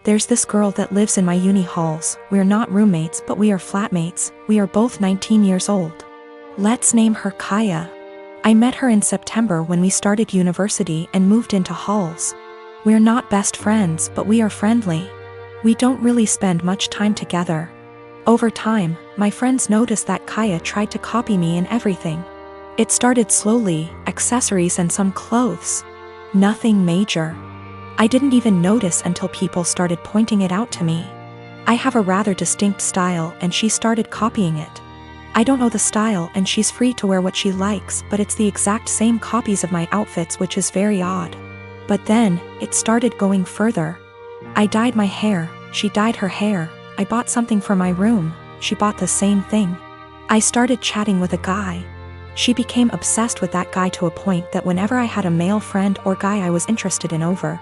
There's this girl that lives in my uni halls. We're not roommates, but we are flatmates. We are both 19 years old. Let's name her Kaya. I met her in September when we started university and moved into halls. We're not best friends, but we are friendly. We don't really spend much time together. Over time, my friends noticed that Kaya tried to copy me in everything. It started slowly, accessories and some clothes. Nothing major. I didn't even notice until people started pointing it out to me. I have a rather distinct style and she started copying it. I don't know the style and she's free to wear what she likes, but it's the exact same copies of my outfits, which is very odd. But then, it started going further. I dyed my hair, she dyed her hair. I bought something for my room, she bought the same thing. I started chatting with a guy. She became obsessed with that guy to a point that whenever I had a male friend or guy I was interested in over,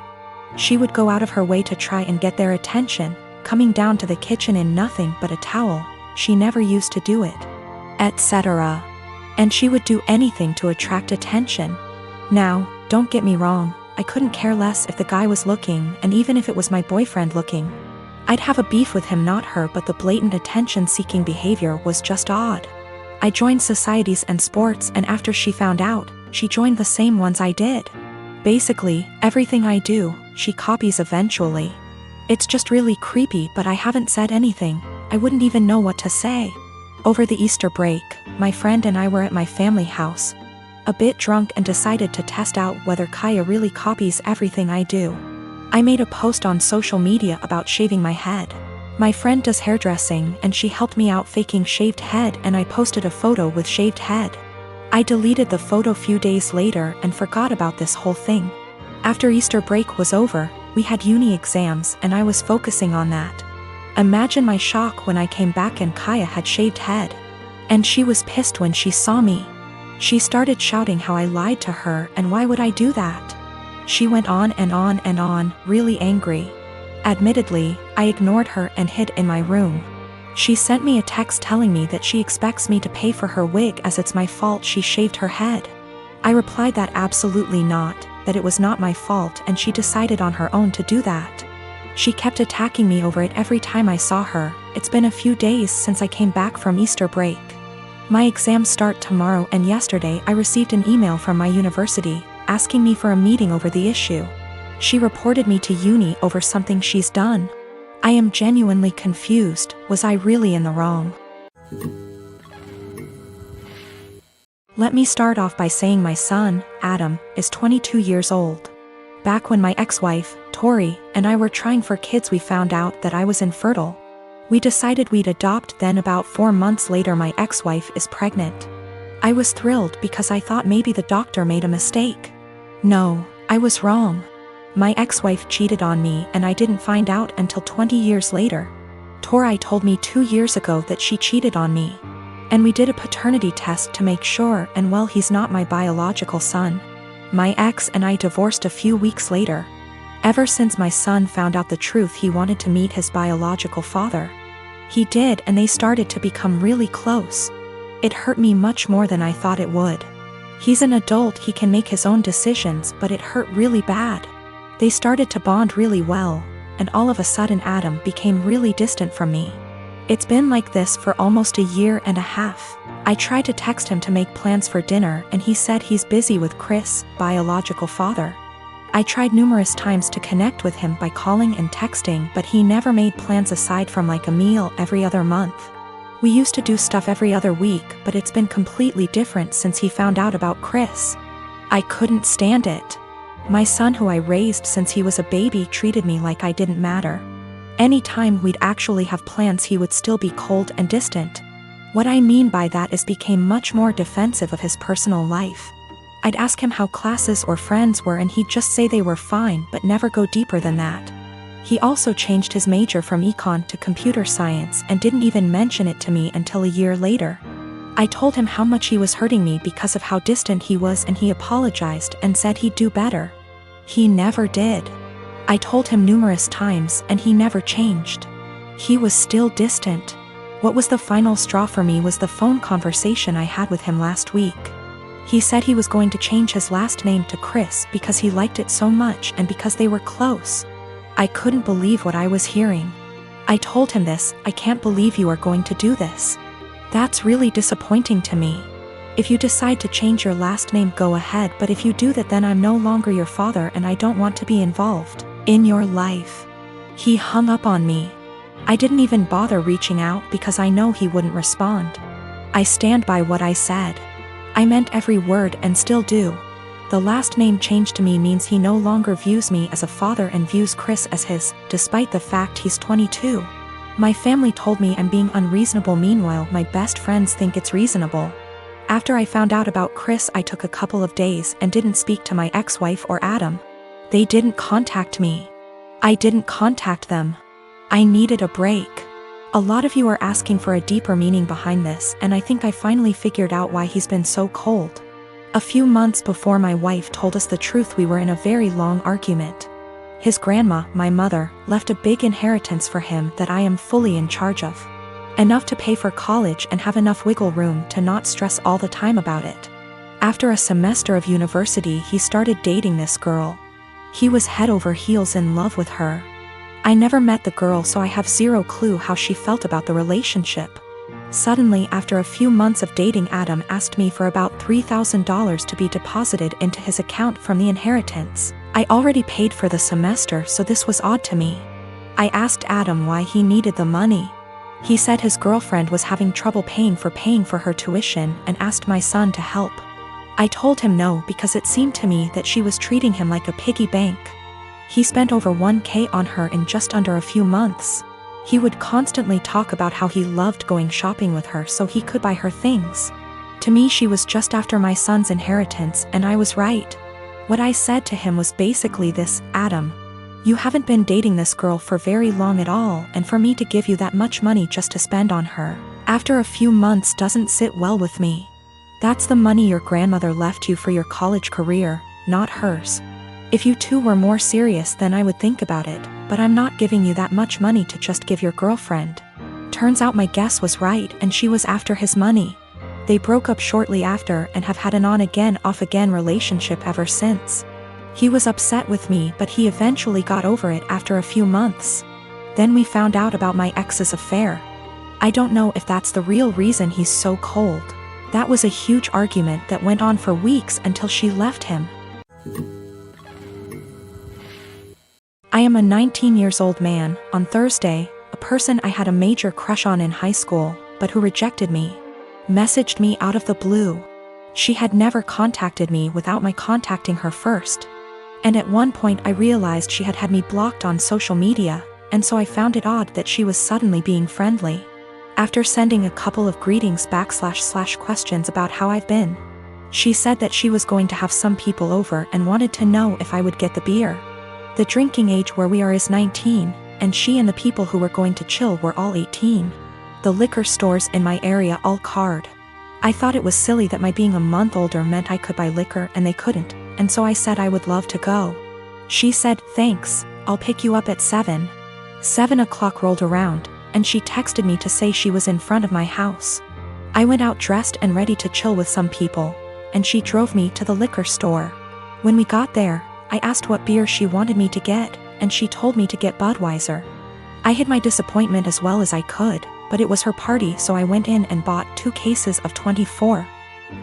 she would go out of her way to try and get their attention, coming down to the kitchen in nothing but a towel. She never used to do it, etc. And she would do anything to attract attention. Now, don't get me wrong, I couldn't care less if the guy was looking, and even if it was my boyfriend looking. I'd have a beef with him, not her, but the blatant attention-seeking behavior was just odd. I joined societies and sports, and after she found out, she joined the same ones I did. Basically, everything I do, she copies eventually. It's just really creepy, but I haven't said anything. I wouldn't even know what to say. Over the Easter break, my friend and I were at my family house, a bit drunk, and decided to test out whether Kaya really copies everything I do. I made a post on social media about shaving my head. My friend does hairdressing and she helped me out faking shaved head, and I posted a photo with shaved head. I deleted the photo few days later and forgot about this whole thing. After Easter break was over, we had uni exams and I was focusing on that. Imagine my shock when I came back and Kaya had shaved head. And she was pissed when she saw me. She started shouting how I lied to her and why would I do that. She went on and on and on, really angry. Admittedly, I ignored her and hid in my room. She sent me a text telling me that she expects me to pay for her wig as it's my fault she shaved her head. I replied that absolutely not, that it was not my fault, and she decided on her own to do that. She kept attacking me over it every time I saw her. It's been a few days since I came back from Easter break. My exams start tomorrow, and yesterday I received an email from my university, asking me for a meeting over the issue. She reported me to uni over something she's done. I am genuinely confused. Was I really in the wrong? Let me start off by saying my son, Adam, is 22 years old. Back when my ex-wife, Tori, and I were trying for kids, we found out that I was infertile. We decided we'd adopt, then about 4 months later my ex-wife is pregnant. I was thrilled because I thought maybe the doctor made a mistake. No, I was wrong. My ex-wife cheated on me and I didn't find out until 20 years later. Tori told me 2 years ago that she cheated on me. And we did a paternity test to make sure, and well, he's not my biological son. My ex and I divorced a few weeks later. Ever since my son found out the truth, he wanted to meet his biological father. He did, and they started to become really close. It hurt me much more than I thought it would. He's an adult, he can make his own decisions, but it hurt really bad. They started to bond really well, and all of a sudden Adam became really distant from me. It's been like this for almost a year and a half. I tried to text him to make plans for dinner and he said he's busy with Chris, biological father. I tried numerous times to connect with him by calling and texting, but he never made plans aside from like a meal every other month. We used to do stuff every other week, but it's been completely different since he found out about Chris. I couldn't stand it. My son, who I raised since he was a baby, treated me like I didn't matter. Anytime we'd actually have plans, he would still be cold and distant. What I mean by that is became much more defensive of his personal life. I'd ask him how classes or friends were and he'd just say they were fine but never go deeper than that. He also changed his major from econ to computer science and didn't even mention it to me until a year later. I told him how much he was hurting me because of how distant he was and he apologized and said he'd do better. He never did. I told him numerous times and he never changed. He was still distant. What was the final straw for me was the phone conversation I had with him last week. He said he was going to change his last name to Chris because he liked it so much and because they were close. I couldn't believe what I was hearing. I told him this. I can't believe you are going to do this. That's really disappointing to me. If you decide to change your last name, go ahead, but if you do that, then I'm no longer your father and I don't want to be involved in your life. He hung up on me. I didn't even bother reaching out because I know he wouldn't respond. I stand by what I said. I meant every word and still do. The last name change to me means he no longer views me as a father and views Chris as his, despite the fact he's 22. My family told me I'm being unreasonable, meanwhile my best friends think it's reasonable. After I found out about Chris, I took a couple of days and didn't speak to my ex-wife or Adam. They didn't contact me. I didn't contact them. I needed a break. A lot of you are asking for a deeper meaning behind this, and I think I finally figured out why he's been so cold. A few months before my wife told us the truth, we were in a very long argument. His grandma, my mother, left a big inheritance for him that I am fully in charge of. Enough to pay for college and have enough wiggle room to not stress all the time about it. After a semester of university, he started dating this girl. He was head over heels in love with her. I never met the girl, so I have zero clue how she felt about the relationship. Suddenly, after a few months of dating, Adam asked me for about $3,000 to be deposited into his account from the inheritance. I already paid for the semester, so this was odd to me. I asked Adam why he needed the money. He said his girlfriend was having trouble paying for her tuition and asked my son to help. I told him no because it seemed to me that she was treating him like a piggy bank. He spent over $1,000 on her in just under a few months. He would constantly talk about how he loved going shopping with her so he could buy her things. To me, she was just after my son's inheritance, and I was right. What I said to him was basically this: Adam, you haven't been dating this girl for very long at all, and for me to give you that much money just to spend on her after a few months doesn't sit well with me. That's the money your grandmother left you for your college career, not hers. If you two were more serious, then I would think about it, but I'm not giving you that much money to just give your girlfriend. Turns out my guess was right, and she was after his money. They broke up shortly after and have had an on-again, off-again relationship ever since. He was upset with me, but he eventually got over it after a few months. Then we found out about my ex's affair. I don't know if that's the real reason he's so cold. That was a huge argument that went on for weeks until she left him. I am a 19-year-old man. On Thursday, a person I had a major crush on in high school, but who rejected me, messaged me out of the blue. She had never contacted me without my contacting her first. And at one point I realized she had had me blocked on social media, and so I found it odd that she was suddenly being friendly. After sending a couple of greetings / questions about how I've been, she said that she was going to have some people over and wanted to know if I would get the beer. The drinking age where we are is 19, and she and the people who were going to chill were all 18. The liquor stores in my area all card. I thought it was silly that my being a month older meant I could buy liquor and they couldn't, and so I said I would love to go. She said, "Thanks, I'll pick you up at 7. 7 o'clock rolled around, and she texted me to say she was in front of my house. I went out dressed and ready to chill with some people, and she drove me to the liquor store. When we got there, I asked what beer she wanted me to get, and she told me to get Budweiser. I hid my disappointment as well as I could, but it was her party, so I went in and bought 2 cases of 24.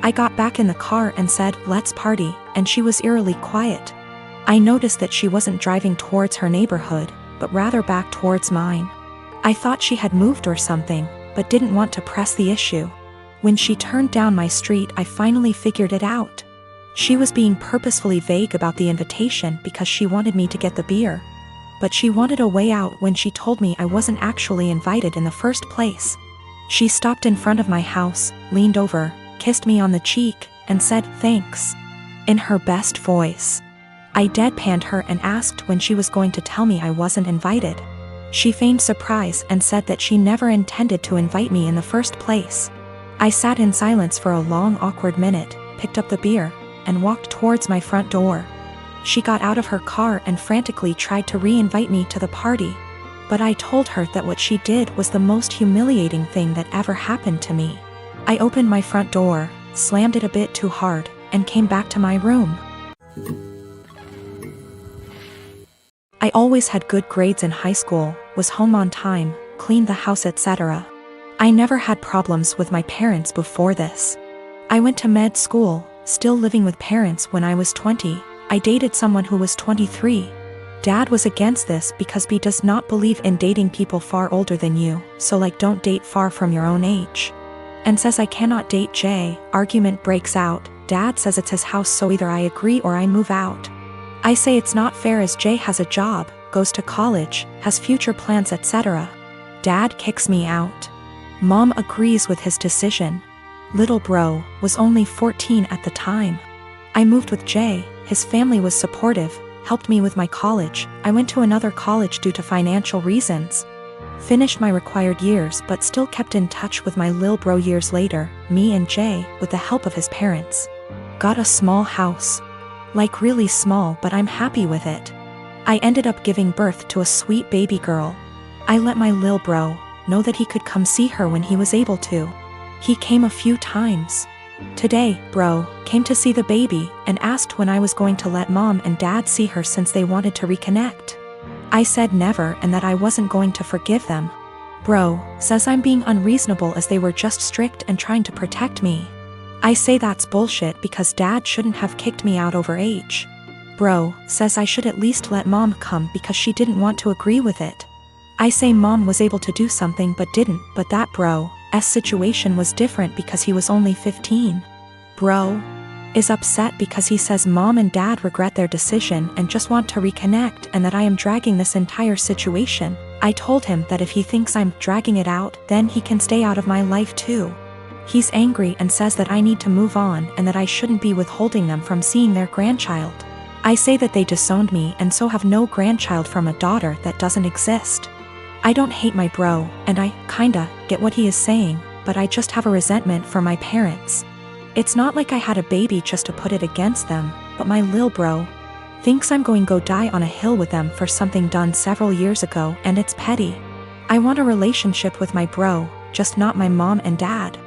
I got back in the car and said, "Let's party," and she was eerily quiet. I noticed that she wasn't driving towards her neighborhood, but rather back towards mine. I thought she had moved or something, but didn't want to press the issue. When she turned down my street, I finally figured it out. She was being purposefully vague about the invitation because she wanted me to get the beer. But she wanted a way out when she told me I wasn't actually invited in the first place. She stopped in front of my house, leaned over, kissed me on the cheek, and said, "Thanks," in her best voice. I deadpanned her and asked when she was going to tell me I wasn't invited. She feigned surprise and said that she never intended to invite me in the first place. I sat in silence for a long, awkward minute, picked up the beer, and walked towards my front door. She got out of her car and frantically tried to re-invite me to the party. But I told her that what she did was the most humiliating thing that ever happened to me. I opened my front door, slammed it a bit too hard, and came back to my room. I always had good grades in high school, was home on time, cleaned the house, etc. I never had problems with my parents before this. I went to med school, still living with parents when I was 20. I dated someone who was 23. Dad was against this because he does not believe in dating people far older than you, so like don't date far from your own age. And says I cannot date Jay. Argument breaks out. Dad says it's his house, so either I agree or I move out. I say it's not fair as Jay has a job, goes to college, has future plans, etc. Dad kicks me out. Mom agrees with his decision. Little bro was only 14 at the time. I moved with Jay. His family was supportive, helped me with my college. I went to another college due to financial reasons. Finished my required years but still kept in touch with my lil bro years later. Me and Jay, with the help of his parents, got a small house. Like really small, but I'm happy with it. I ended up giving birth to a sweet baby girl. I let my lil bro know that he could come see her when he was able to. He came a few times. Today, bro came to see the baby and asked when I was going to let mom and dad see her since they wanted to reconnect. I said never and that I wasn't going to forgive them. Bro says I'm being unreasonable as they were just strict and trying to protect me. I say that's bullshit because dad shouldn't have kicked me out over age. Bro says I should at least let mom come because she didn't want to agree with it. I say mom was able to do something but didn't, but that bro's situation was different because he was only 15. Bro is upset because he says mom and dad regret their decision and just want to reconnect and that I am dragging this entire situation. I told him that if he thinks I'm dragging it out, then he can stay out of my life too. He's angry and says that I need to move on and that I shouldn't be withholding them from seeing their grandchild. I say that they disowned me and so have no grandchild from a daughter that doesn't exist. I don't hate my bro, and I kinda get what he is saying, but I just have a resentment for my parents. It's not like I had a baby just to put it against them, but my lil bro thinks I'm going to go die on a hill with them for something done several years ago, and it's petty. I want a relationship with my bro, just not my mom and dad.